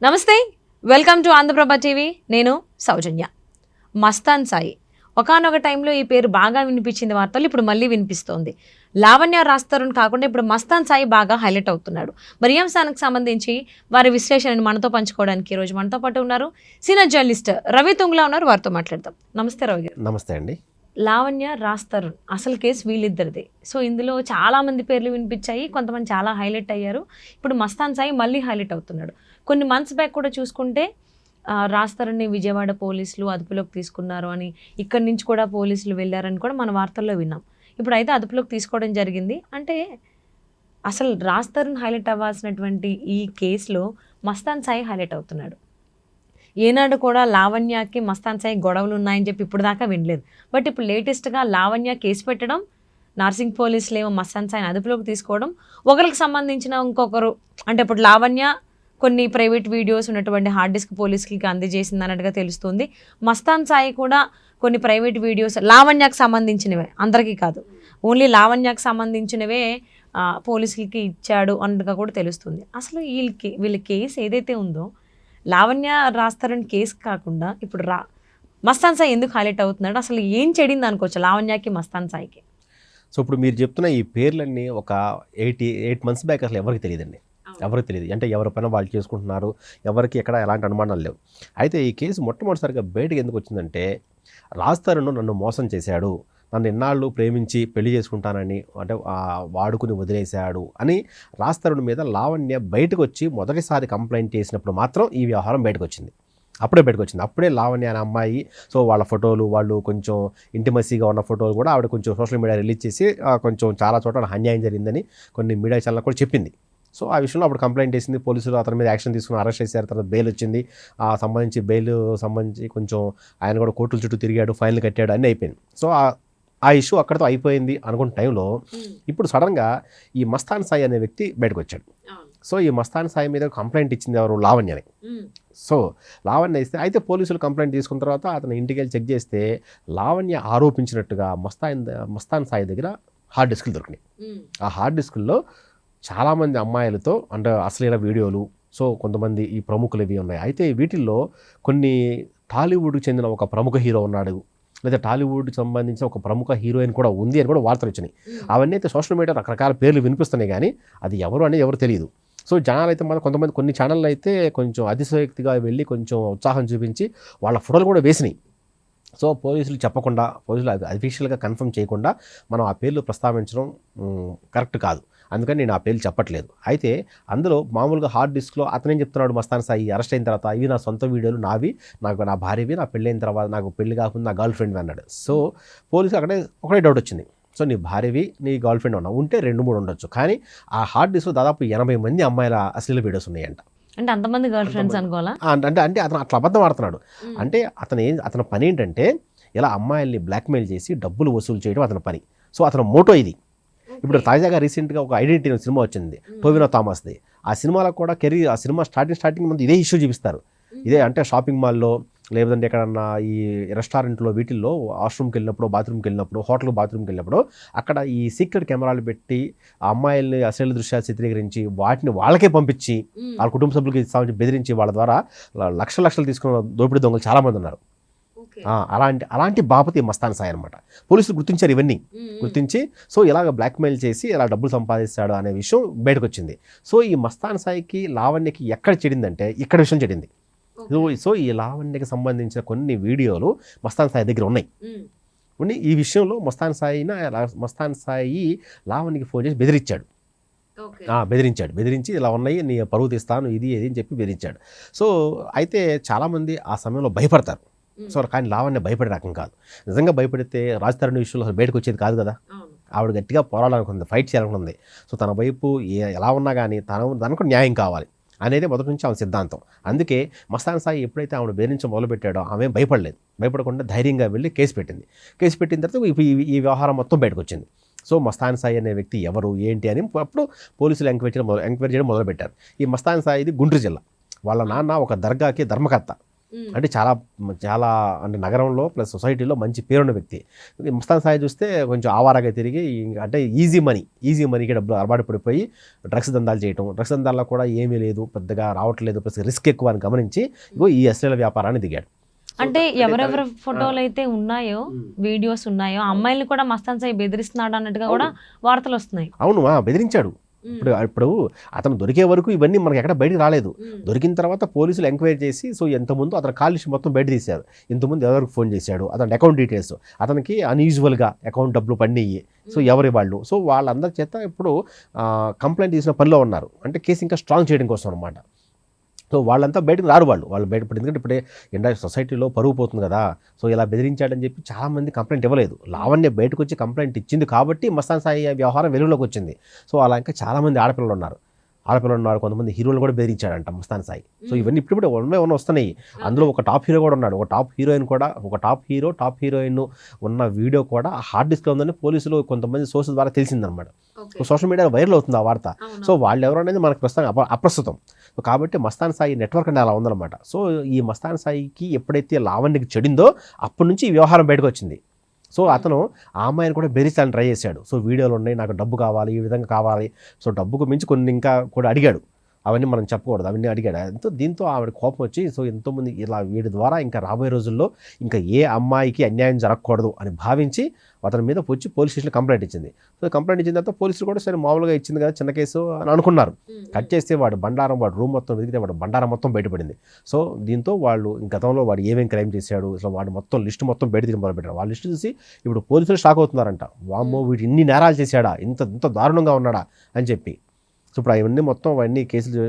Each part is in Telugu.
నమస్తే, వెల్కమ్ టు ఆంధ్రప్రభ టీవీ. నేను సౌజన్య. మస్తాన్ సాయి ఒకానొక టైంలో ఈ పేరు బాగా వినిపించింది వార్తలు, ఇప్పుడు మళ్ళీ వినిపిస్తోంది. లావణ్య రాస్తారుని కాకుండా ఇప్పుడు మస్తాన్ సాయి బాగా హైలైట్ అవుతున్నాడు. మరి ఈ అంశానికి సంబంధించి వారి విశ్లేషణను మనతో పంచుకోవడానికి ఈరోజు మనతో పాటు ఉన్నారు సీనియర్ జర్నలిస్ట్ రవి తుంగ్లా ఉన్నారు. వారితో మాట్లాడదాం. నమస్తే రవి గారు. నమస్తే అండి. లావణ్య రాస్తారున్ అసలు కేసు వీళ్ళిద్దరిదే. సో ఇందులో చాలామంది పేర్లు వినిపించాయి, కొంతమంది చాలా హైలైట్ అయ్యారు. ఇప్పుడు మస్తాన్ సాయి మళ్ళీ హైలైట్ అవుతున్నాడు. కొన్ని మంత్స్ బ్యాక్ కూడా చూసుకుంటే రాస్తారుని విజయవాడ పోలీసులు అదుపులోకి తీసుకున్నారు అని, ఇక్కడి నుంచి కూడా పోలీసులు వెళ్ళారని కూడా మన వార్తల్లో విన్నాం. ఇప్పుడు అయితే అదుపులోకి తీసుకోవడం జరిగింది. అంటే అసలు రాస్తారుని హైలైట్ అవ్వాల్సినటువంటి ఈ కేసులో మస్తాన్ సాయి హైలైట్ అవుతున్నాడు. ఏనాడు కూడా లావణ్యకి మస్తాన్ సాయి గొడవలు ఉన్నాయని చెప్పి ఇప్పుడు దాకా వినలేదు. బట్ ఇప్పుడు లేటెస్ట్గా లావణ్య కేసు పెట్టడం, నార్సింగ్ పోలీసులు ఏమో మస్తాన్ సాయిని అదుపులోకి తీసుకోవడం, ఒకరికి సంబంధించిన ఇంకొకరు అంటే ఇప్పుడు లావణ్య కొన్ని ప్రైవేట్ వీడియోస్ ఉన్నటువంటి హార్డ్ డిస్క్ పోలీసులకి అందజేసింది అన్నట్టుగా తెలుస్తుంది. మస్తాన్ సాయి కూడా కొన్ని ప్రైవేట్ వీడియోస్ లావణ్యకు సంబంధించినవే, అందరికీ కాదు, ఓన్లీ లావణ్యకు సంబంధించినవే పోలీసులకి ఇచ్చాడు అన్నట్టుగా కూడా తెలుస్తుంది. అసలు వీళ్ళ కేసు ఏదైతే ఉందో లావణ్య రాస్తారని కేసు కాకుండా ఇప్పుడు మస్తాన్ సాయి ఎందుకు హైలైట్ అవుతున్నాడు? అసలు ఏం చెడింది అనుకోవచ్చు లావణ్యకి మస్తాన్ సాయికి? సో ఇప్పుడు మీరు చెప్తున్న ఈ పేర్లన్నీ ఒక 8 months బ్యాక్ అసలు ఎవరికి తెలియదండి. ఎవరికి తెలియదు. అంటే ఎవరి పైన వాళ్ళు చేసుకుంటున్నారు, ఎవరికి ఎక్కడ ఎలాంటి అనుమానాలు లేవు. అయితే ఈ కేసు మొట్టమొదటిసారిగా బయటకు ఎందుకు వచ్చిందంటే, రాస్తారును నన్ను మోసం చేశాడు, నన్ను ఎన్నాళ్ళు ప్రేమించి పెళ్లి చేసుకుంటానని అంటే వాడుకుని వదిలేశాడు అని రాస్తారుని మీద లావణ్య బయటకు వచ్చి మొదటిసారి కంప్లైంట్ చేసినప్పుడు మాత్రం ఈ వ్యవహారం బయటకు వచ్చింది. అప్పుడే లావణ్య అనే అమ్మాయి, సో వాళ్ళ ఫోటోలు, వాళ్ళు కొంచెం ఇంటిమసీగా ఉన్న ఫోటోలు కూడా ఆవిడ కొంచెం సోషల్ మీడియా రిలీజ్ చేసి కొంచెం చాలా చోట్ల అన్యాయం జరిగిందని కొన్ని మీడియా ఛానల్ కూడా చెప్పింది. సో ఆ విషయంలో అప్పుడు కంప్లైంట్ చేసింది, పోలీసులు అతని మీద యాక్షన్ తీసుకుని అరెస్ట్ చేశారు. తర్వాత బెయిల్ వచ్చింది. బెయిల్ సంబంధించి కొంచెం ఆయన కూడా కోర్టుల చుట్టూ తిరిగాడు, ఫైన్లు కట్టాడు, అన్నీ అయిపోయింది. సో ఆ ఇష్యూ అక్కడితో అయిపోయింది అనుకున్న టైంలో ఇప్పుడు సడన్గా ఈ మస్తాన్ సాయి అనే వ్యక్తి బయటకు వచ్చాడు. సో ఈ మస్తాన్ సాయి మీద కంప్లైంట్ ఇచ్చింది ఎవరు? లావణ్యని. సో లావణ్య ఇస్తే అయితే కంప్లైంట్ తీసుకున్న తర్వాత అతను ఇంటికి వెళ్ళి చెక్ చేస్తే లావణ్య ఆరోపించినట్టుగా మస్తాన్ సాయి దగ్గర హార్డ్ డిస్కులు దొరికినాయి. ఆ హార్డ్ డిస్కుల్లో చాలామంది అమ్మాయిలతో అంటే అశ్లీల వీడియోలు, సో కొంతమంది ఈ ప్రముఖులు ఇవి ఉన్నాయి. అయితే వీటిల్లో కొన్ని టాలీవుడ్కి చెందిన ఒక ప్రముఖ హీరో ఉన్నాడు, లేదా టాలీవుడ్కి సంబంధించిన ఒక ప్రముఖ హీరోయిన్ కూడా ఉంది అని కూడా వార్తలు వచ్చినాయి. అవన్నీ అయితే సోషల్ మీడియా రకరకాల పేర్లు వినిపిస్తున్నాయి, కానీ అది ఎవరు అనేది ఎవరు తెలియదు. సో జనాలు అయితే మాత్రం కొంతమంది కొన్ని ఛానళ్ళు అయితే కొంచెం అతిశయోక్తిగా వెళ్ళి కొంచెం ఉత్సాహం చూపించి వాళ్ళ ఫోటోలు కూడా వేసినాయి. సో పోలీసులు చెప్పకుండా, పోలీసులు అఫీషియల్గా కన్ఫర్మ్ చేయకుండా మనం ఆ పేర్లు ప్రస్తావించడం కరెక్ట్ కాదు. అందుకని నేను ఆ పేర్లు చెప్పట్లేదు. అయితే అందులో మామూలుగా హార్డ్ డిస్క్లో అతనేం చెప్తున్నాడు, మస్తాన్ సాయి అరెస్ట్ అయిన తర్వాత ఇవి నా సొంత వీడియోలు, నా భార్యవి, నా పెళ్ళైన తర్వాత నాకు పెళ్లి కాకుండా నా గర్ల్ ఫ్రెండ్ అన్నాడు. సో పోలీసులు ఒకటే డౌట్ వచ్చింది. సో నీ భార్యవి, నీ గర్ల్ ఫ్రెండ్ ఉన్నా ఉంటే 2-3 ఉండొచ్చు, కానీ ఆ హార్డ్ డిస్క్లో దాదాపు 80 మంది అమ్మాయిల అశ్లీల వీడియోస్ ఉన్నాయంట. అంటే అంతమంది గర్ల్ ఫ్రెండ్స్ అనుకోవాలా? అంటే అతను అట్లా అబద్ధం ఆడుతున్నాడు. అంటే అతని పని ఏంటంటే ఇలా అమ్మాయిల్ని బ్లాక్మెయిల్ చేసి డబ్బులు వసూలు చేయడం అతని పని. సో అతని మోటో ఇది. ఇప్పుడు తాజాగా రీసెంట్గా ఒక ఐడెంటిటీ సినిమా వచ్చింది, టోవినో థామస్ది. ఆ సినిమాలో కూడా ఆ సినిమా స్టార్టింగ్ ముందు ఇదే ఇష్యూ చూపిస్తారు. ఇదే అంటే షాపింగ్ మాల్లో, లేదంటే ఎక్కడన్నా ఈ రెస్టారెంట్లో, వీటిల్లో వాష్రూమ్కి వెళ్ళినప్పుడు, బాత్రూమ్కి వెళ్ళినప్పుడు, హోటల్ బాత్రూమ్కి వెళ్ళినప్పుడు అక్కడ ఈ సీక్రెట్ కెమెరాలు పెట్టి ఆ అమ్మాయిల్ని అశ్లీల దృశ్యాలు చిత్రీకరించి వాటిని వాళ్ళకే పంపించి వాళ్ళ కుటుంబ సభ్యులకి బెదిరించి వాళ్ళ ద్వారా లక్షలు తీసుకున్న దోపిడీ దొంగలు చాలామంది ఉన్నారు. అలాంటి బాపతి మస్తాన్ సాయి అనమాట. పోలీసులు గుర్తించారు, ఇవన్నీ గుర్తించి సో ఇలాగ బ్లాక్మెయిల్ చేసి ఇలా డబ్బులు సంపాదిస్తాడు అనే విషయం బయటకు వచ్చింది. సో ఈ మస్తాన్ సాయికి లావణ్యకి ఎక్కడ చెడిందంటే ఇక్కడ విషయం చెడింది. సో ఈ లావణ్యకి సంబంధించిన కొన్ని వీడియోలు మస్తాన్ సాయి దగ్గర ఉన్నాయి. ఈ విషయంలో మస్తాన్ సాయి లావణ్యకి ఫోన్ చేసి బెదిరించి ఇలా ఉన్నాయి, నీ పరువు తీస్తాను, ఇది అని చెప్పి బెదిరించాడు. సో అయితే చాలామంది ఆ సమయంలో భయపడతారు. సో కానీ లావణ్య భయపడే రకం కాదు. నిజంగా భయపడితే రాజధాని విషయంలో అసలు బయటకు వచ్చేది కాదు కదా. ఆవిడ గట్టిగా పోరాడాలనుకుంది, ఫైట్ చేయాలనుకుంది. సో తన వైపు ఎలా ఉన్నా కానీ తనకు న్యాయం కావాలి అనేది మొదటి నుంచి ఆమె సిద్ధాంతం. అందుకే మస్తాన్ సాయి ఎప్పుడైతే ఆవిడ బెదిరించడం మొదలుపెట్టాడో ఆమె భయపడకుండా ధైర్యంగా వెళ్ళి కేసు పెట్టిన తర్వాత ఈ వ్యవహారం మొత్తం బయటకు వచ్చింది. సో మస్తాన్ సాయి అనే వ్యక్తి ఎవరు ఏంటి అని అప్పుడు పోలీసులు ఎంక్వైరీ చేయడం మొదలుపెట్టారు. ఈ మస్తాన్ సాయిది గుంటూరు జిల్లా. వాళ్ళ నాన్న ఒక దర్గాకి ధర్మకర్త. అంటే చాలా చాలా అంటే నగరంలో ప్లస్ సొసైటీలో మంచి పేరున్న వ్యక్తి. మస్తాన్ సాయి చూస్తే కొంచెం ఆవారాగా తిరిగి అంటే ఈజీ మనీకి డబ్బులు అలవాటు పడిపోయి డ్రగ్స్ దందాలు చేయటం, డ్రగ్స్ దందాల్లో కూడా ఏమీ లేదు, పెద్దగా రావట్లేదు, ప్లస్ రిస్క్ ఎక్కువ అని గమనించి ఇగో ఈ అశ్లీల వ్యాపారాన్ని దిగాడు. అంటే ఎవరెవరి ఫోటోలు అయితే ఉన్నాయో, వీడియోస్ ఉన్నాయో, అమ్మాయిల్ని కూడా మస్తాన్ సాయి బెదిరిస్తున్నాడు అన్నట్టుగా కూడా వార్తలు వస్తున్నాయి. అవును, బెదిరించాడు. ఇప్పుడు అతను దొరికే వరకు ఇవన్నీ మనకి ఎక్కడ బయటకు రాలేదు. దొరికిన తర్వాత పోలీసులు ఎంక్వైరీ చేసి సో ఎంతమంది అతను కాల్ లిస్ట్ మొత్తం బయట తీశారు. ఇంతమంది ఎవరికి ఫోన్ చేశాడు, అతని అకౌంట్ డీటెయిల్స్, అతనికి అన్యూజువల్గా అకౌంట్ డబ్బులు పడినాయి, సో ఎవరి వాళ్ళు, సో వాళ్ళందరి చేత ఇప్పుడు కంప్లైంట్ తీసిన పనిలో ఉన్నారు. అంటే కేసు ఇంకా స్ట్రాంగ్ చేయడం కోసం అనమాట. సో వాళ్ళంతా బయటకు రారు, వాళ్ళు బయటపడి, ఎందుకంటే ఇప్పుడే సొసైటీలో పరుగు పోతుంది కదా. సో ఇలా బెదిరించాడని చెప్పి చాలామంది కంప్లైంట్ ఇవ్వలేదు. లావణ్య బయటకు వచ్చి కంప్లైంట్ ఇచ్చింది కాబట్టి మస్తాన్ సాయి వ్యవహారం వెలుగులోకి వచ్చింది. సో అలా ఇంకా చాలామంది ఆడపిల్లలు ఉన్నారు, కొంతమంది హీరోలు కూడా బెదిరించాడంట మస్తాన్ సాయి. సో ఇవన్నీ ఇప్పుడు వన్ వస్తున్నాయి. అందులో ఒక టాప్ హీరో కూడా ఉన్నాడు, ఒక టాప్ హీరోయిన్ ఉన్న వీడియో కూడా హార్డ్ డిస్క్లో ఉందని పోలీసులు కొంతమంది సోర్స్ ద్వారా తెలిసిందనమాట. సోషల్ మీడియాలో వైరల్ అవుతుంది ఆ వార్త. సో వాళ్ళు ఎవరు అనేది మనకు ప్రస్తుతం అప్రస్తుతం. సో కాబట్టి మస్తాన్ సాయి నెట్వర్క్ అనేది అలా ఉందన్నమాట. సో ఈ మస్తాన్ సాయికి ఎప్పుడైతే లావణ్యకి చెడిందో అప్పటి నుంచి ఈ వ్యవహారం బయటకు వచ్చింది. సో అతను ఆ అమ్మాయిని కూడా బెదిరించాలని ట్రై చేశాడు. సో వీడియోలు ఉన్నాయి, నాకు డబ్బు కావాలి, ఈ విధంగా కావాలి, సో డబ్బుకు మించి కొన్ని ఇంకా కూడా అడిగాడు. అవన్నీ మనం చెప్పకూడదు, అవన్నీ అడిగాడు. దీంతో ఆవిడ కోపం వచ్చి సో ఎంతోమంది ఇలా వీడి ద్వారా ఇంకా రాబోయే రోజుల్లో ఇంకా ఏ అమ్మాయికి అన్యాయం జరగకూడదు అని భావించి అతని మీద వచ్చి పోలీస్ స్టేషన్లో కంప్లైంట్ ఇచ్చింది. సో కంప్లైంట్ ఇచ్చిన తర్వాత పోలీసులు కూడా సరే మామూలుగా ఇచ్చింది కదా, చిన్న కేసు అని అనుకున్నారు. కట్ చేస్తే వాడు రూమ్ మొత్తం వెతికితే వాడు బండారం మొత్తం బయటపడింది. సో దీంతో వాళ్ళు గతంలో వాడు ఏమేమి క్రైమ్ చేశాడు, అసలు వాడు మొత్తం లిస్టు మొత్తం బయట తీయడం మొదలుపెట్టారు. వాళ్ళ లిస్టు చూసి ఇప్పుడు పోలీసులు షాక్ అవుతున్నారంట. వామ్మో, వీడు ఇన్ని నేరాలు చేశాడా, ఇంత దారుణంగా ఉన్నాడా అని చెప్పి. సో ఇప్పుడు అవన్నీ కేసులు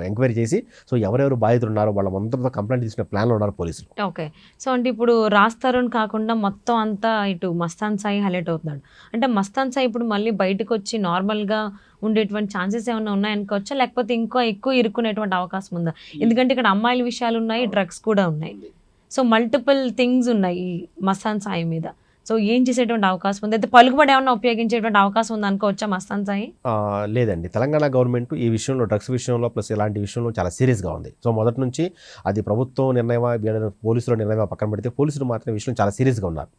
ఎంక్వైరీ చేసి సో ఎవరెవరు బాధితులు ఉన్నారో వాళ్ళ అందరితో కంప్లైంట్ తీసుకునే ప్లాన్లో ఉన్నారు పోలీసులు. ఓకే. సో అంటే ఇప్పుడు రాజ్ తరుణ్ కాకుండా మొత్తం అంతా ఇటు మస్తాన్ సాయి హైలైట్ అవుతున్నాడు. అంటే మస్తాన్ సాయి ఇప్పుడు మళ్ళీ బయటకు వచ్చి నార్మల్గా ఉండేటువంటి ఛాన్సెస్ ఏమైనా ఉన్నాయనుకోవచ్చా, లేకపోతే ఇంకా ఎక్కువ ఇరుక్కునేటువంటి అవకాశం ఉందా? ఎందుకంటే ఇక్కడ అమ్మాయిల విషయాలు ఉన్నాయి, డ్రగ్స్ కూడా ఉన్నాయి. సో మల్టిపుల్ థింగ్స్ ఉన్నాయి ఈ మస్తాన్ సాయి మీద. సో ఏం చేసేటువంటి అవకాశం ఉంది? అయితే పలుకుబడి ఏమన్నా ఉపయోగించేటువంటి అవకాశం ఉంది అనుకోవచ్చా మస్తాన్ సాయి? లేదండి, తెలంగాణ గవర్నమెంట్ ఈ విషయంలో డ్రగ్స్ విషయంలో ప్లస్ ఇలాంటి విషయంలో చాలా సీరియస్గా ఉంది. సో మొదటి నుంచి అది ప్రభుత్వం నిర్ణయమా పోలీసుల నిర్ణయమా పక్కన పెడితే పోలీసులు మాత్రం ఈ విషయం చాలా సీరియస్గా ఉన్నారు.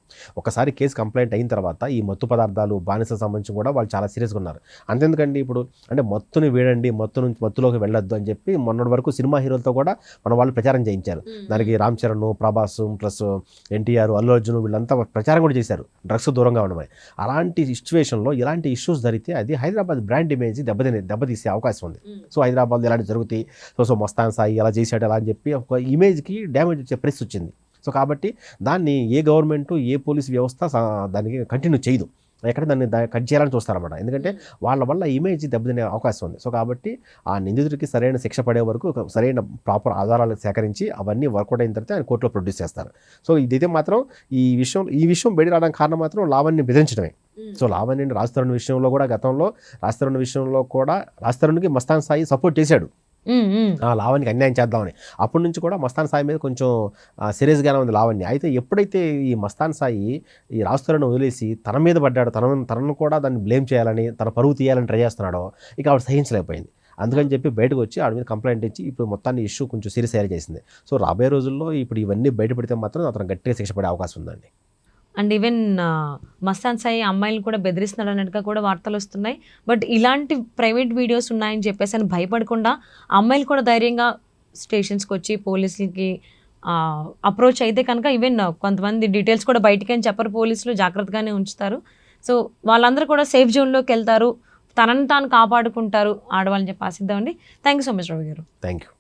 ఒకసారి కేసు కంప్లైంట్ అయిన తర్వాత ఈ మత్తు పదార్థాలు బానిసలకు సంబంధించి కూడా వాళ్ళు చాలా సీరియస్గా ఉన్నారు. అంతెందుకండి, ఇప్పుడు అంటే మత్తుని వేడండి, మత్తులోకి వెళ్ళొద్దు అని చెప్పి మొన్నటి వరకు సినిమా హీరోలతో కూడా మన వాళ్ళు ప్రచారం చేయించారు. దానికి రామ్ చరణ్, ప్రభాస్ ప్లస్ ఎన్టీఆర్, అల్లు అర్జున్ వీళ్ళంతా ప్రచారం కూడా చేశారు డ్రగ్స్ దూరంగా ఉండమని. అలాంటి సిచ్యువేషన్లో ఇలాంటి ఇష్యూస్ జరిగితే అది హైదరాబాద్ బ్రాండ్ ఇమేజ్ దెబ్బతీసే అవకాశం ఉంది. సో హైదరాబాద్ ఇలాంటి జరుగుతాయి, సో మస్తాన్ సాయి ఎలా చేశాడు అలా అని చెప్పి ఒక ఇమేజ్కి డ్యామేజ్ వచ్చే పరిస్థితి వచ్చింది. సో కాబట్టి దాన్ని ఏ గవర్నమెంట్, ఏ పోలీస్ వ్యవస్థ దానికి కంటిన్యూ చేయదు, ఎక్కడ దాన్ని కట్ చేయాలని చూస్తారన్నమాట. ఎందుకంటే వాళ్ళ వల్ల ఇమేజ్ దెబ్బతినే అవకాశం ఉంది. సో కాబట్టి ఆ నిందితుడికి సరైన శిక్ష పడే వరకు సరైన ప్రాపర్ ఆధారాలు సేకరించి అవన్నీ వర్కౌట్ అయిన తర్వాత ఆయన కోర్టులో ప్రొడ్యూస్ చేస్తారు. సో ఇదైతే మాత్రం ఈ విషయం బయట రావడానికి కారణం మాత్రం లావణ్యని బెదిరించడమే. సో లావణ్యని రాజ్ తరుణ్ విషయంలో కూడా గతంలో రాజ్ తరుణ్కి మస్తాన్ సాయి సపోర్ట్ చేశాడు, లావణ్యకి అన్యాయం చేద్దామని. అప్పటి నుంచి కూడా మస్తాన్ సాయి మీద కొంచెం సీరియస్గానే ఉంది లావణ్య. అయితే ఎప్పుడైతే ఈ మస్తాన్ సాయి ఈ రాజ్ తరుణ్ వదిలేసి తన మీద పడ్డాడు, తనను కూడా దాన్ని బ్లేమ్ చేయాలని, తన పరువు తీయాలని ట్రై చేస్తున్నాడో ఇక ఆవిడ సహించలేకపోయింది. అందుకని చెప్పి బయటకు వచ్చి ఆవిడ మీద కంప్లైంట్ ఇచ్చి ఇప్పుడు మొత్తాన్ని ఇష్యూ కొంచెం సీరియస్ అయ్యేలా చేసింది. సో రాబోయే రోజుల్లో ఇప్పుడు ఇవన్నీ బయటపడితే మాత్రం అతను గట్టిగా శిక్ష పడే అవకాశం ఉందండి. అండ్ ఈవెన్ మస్తాన్ సాయి అమ్మాయిలు కూడా బెదిరిస్తున్నాడు అన్నట్టుగా కూడా వార్తలు వస్తున్నాయి. బట్ ఇలాంటి ప్రైవేట్ వీడియోస్ ఉన్నాయని చెప్పేసి అని భయపడకుండా అమ్మాయిలు కూడా ధైర్యంగా స్టేషన్స్కి వచ్చి పోలీసులకి అప్రోచ్ అయితే కనుక ఈవెన్ కొంతమంది డీటెయిల్స్ కూడా బయటికి అని చెప్పరు, పోలీసులు జాగ్రత్తగానే ఉంచుతారు. సో వాళ్ళందరూ కూడా సేఫ్ జోన్లోకి వెళ్తారు, తనను తాను కాపాడుకుంటారు ఆడవాళ్ళని చెప్పి ఆశిద్దామండి. Thank you so much Ravi garu. Thank you.